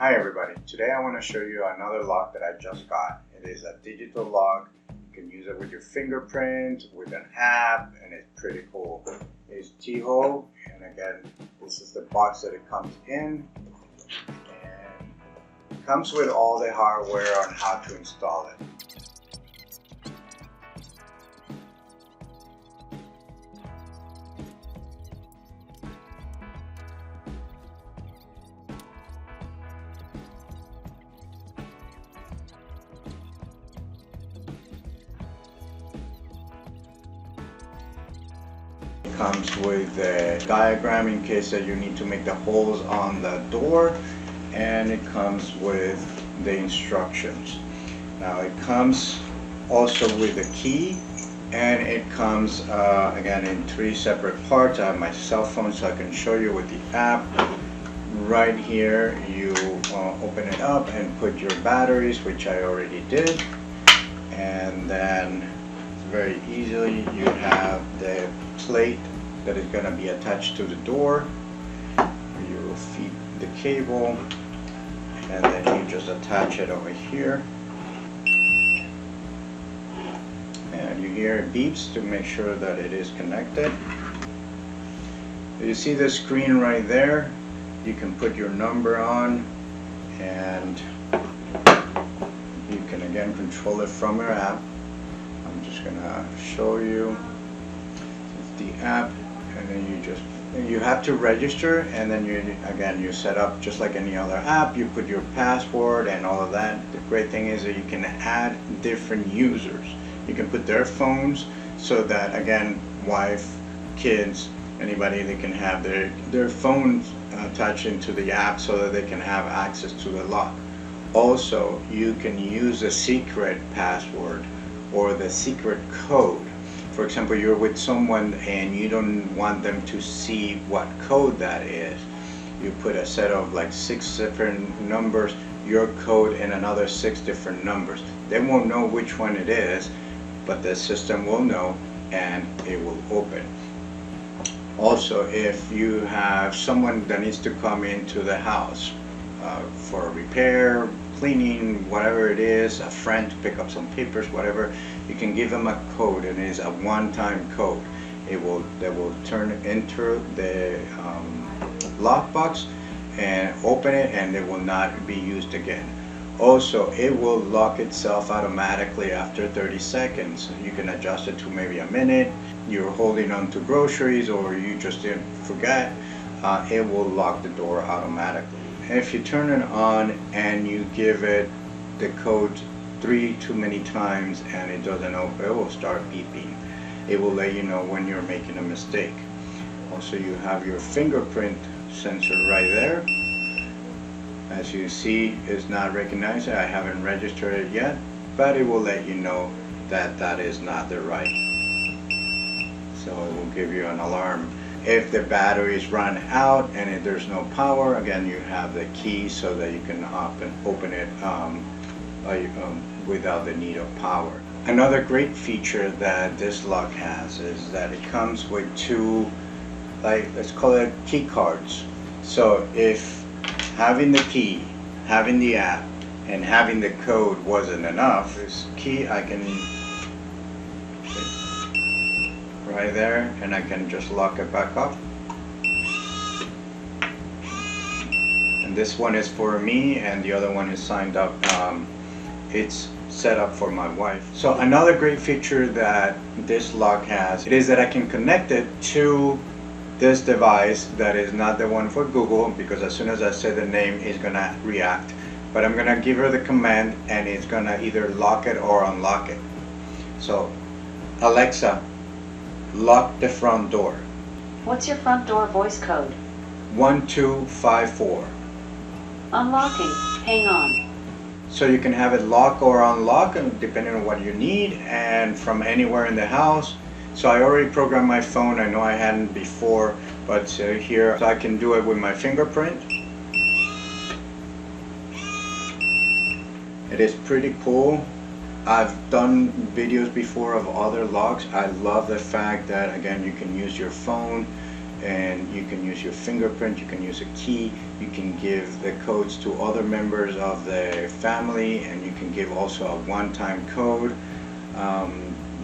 Hi everybody, today I want to show you another lock that I just got. It is a digital lock. You can use it with your fingerprint, with an app, and it's pretty cool. It's TEEHO, and again, this is the box that it comes in. And it comes with all the hardware on how to install it. Comes with a diagram in case that you need to make the holes on the door, and it comes with the instructions. Now it comes also with a key, and it comes again in 3 separate parts. I have my cell phone so I can show you with the app. Right here you open it up and put your batteries, which I already did, and then very easily you have the plate that is going to be attached to the door. You will feed the cable and then you just attach it over here, and you hear it beeps to make sure that it is connected. You see the screen right there, you can put your number on, and you can again control it from your app. I'm just gonna show you. It's the app, and then you have to register, and then you set up just like any other app. You put your password and all of that. The great thing is that you can add different users. You can put their phones, so that again, wife, kids, anybody, they can have their phones attached into the app so that they can have access to the lock. Also, you can use a secret password or the secret code. For example, you're with someone and you don't want them to see what code that is. You put a set of like 6 different numbers, your code, and another 6 different numbers. They won't know which one it is, but the system will know and it will open. Also, if you have someone that needs to come into the house for a repair, cleaning, whatever it is, a friend to pick up some papers, whatever, you can give them a code, and it is a one-time code. They will enter the lockbox and open it, and it will not be used again. Also, it will lock itself automatically after 30 seconds. You can adjust it to maybe a minute. You're holding on to groceries or you just didn't forget, it will lock the door automatically. If you turn it on and you give it the code 3 too many times and it doesn't open, it will start beeping. It will let you know when you're making a mistake. Also, you have your fingerprint sensor right there. As you see, it's not recognizing. I haven't registered it yet, but it will let you know that that is not the right. So it will give you an alarm. If the batteries run out and if there's no power, again, you have the key so that you can open it without the need of power. Another great feature that this lock has is that it comes with 2, let's call it key cards. So if having the key, having the app, and having the code wasn't enough, this key I can right there, and I can just lock it back up. And this one is for me, and the other one is signed up. It's set up for my wife. So another great feature that this lock has, it is that I can connect it to this device that is not the one for Google, because as soon as I say the name, it's gonna react. But I'm gonna give her the command and it's gonna either lock it or unlock it. So, Alexa, lock the front door. What's your front door voice code? 1254. Unlocking. Hang on. So you can have it lock or unlock depending on what you need, and from anywhere in the house. So I already programmed my phone. I know I hadn't before, but here so I can do it with my fingerprint. It is pretty cool. I've done videos before of other locks. I love the fact that again you can use your phone and you can use your fingerprint, you can use a key, you can give the codes to other members of the family, and you can give also a one-time code,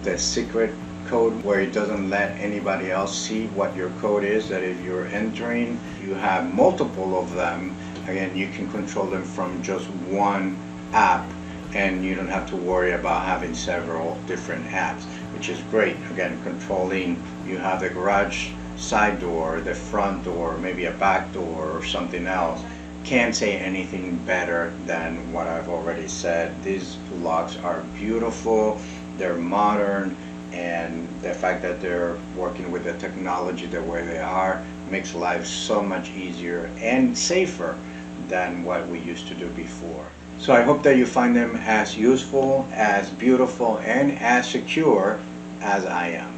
the secret code where it doesn't let anybody else see what your code is, that if you're entering, you have multiple of them, again, you can control them from just one app, and you don't have to worry about having several different apps, which is great. Again, controlling, you have the garage side door, the front door, maybe a back door or something else. Can't say anything better than what I've already said. These locks are beautiful, they're modern, and the fact that they're working with the technology the way they are makes life so much easier and safer than what we used to do before. So I hope that you find them as useful, as beautiful, and as secure as I am.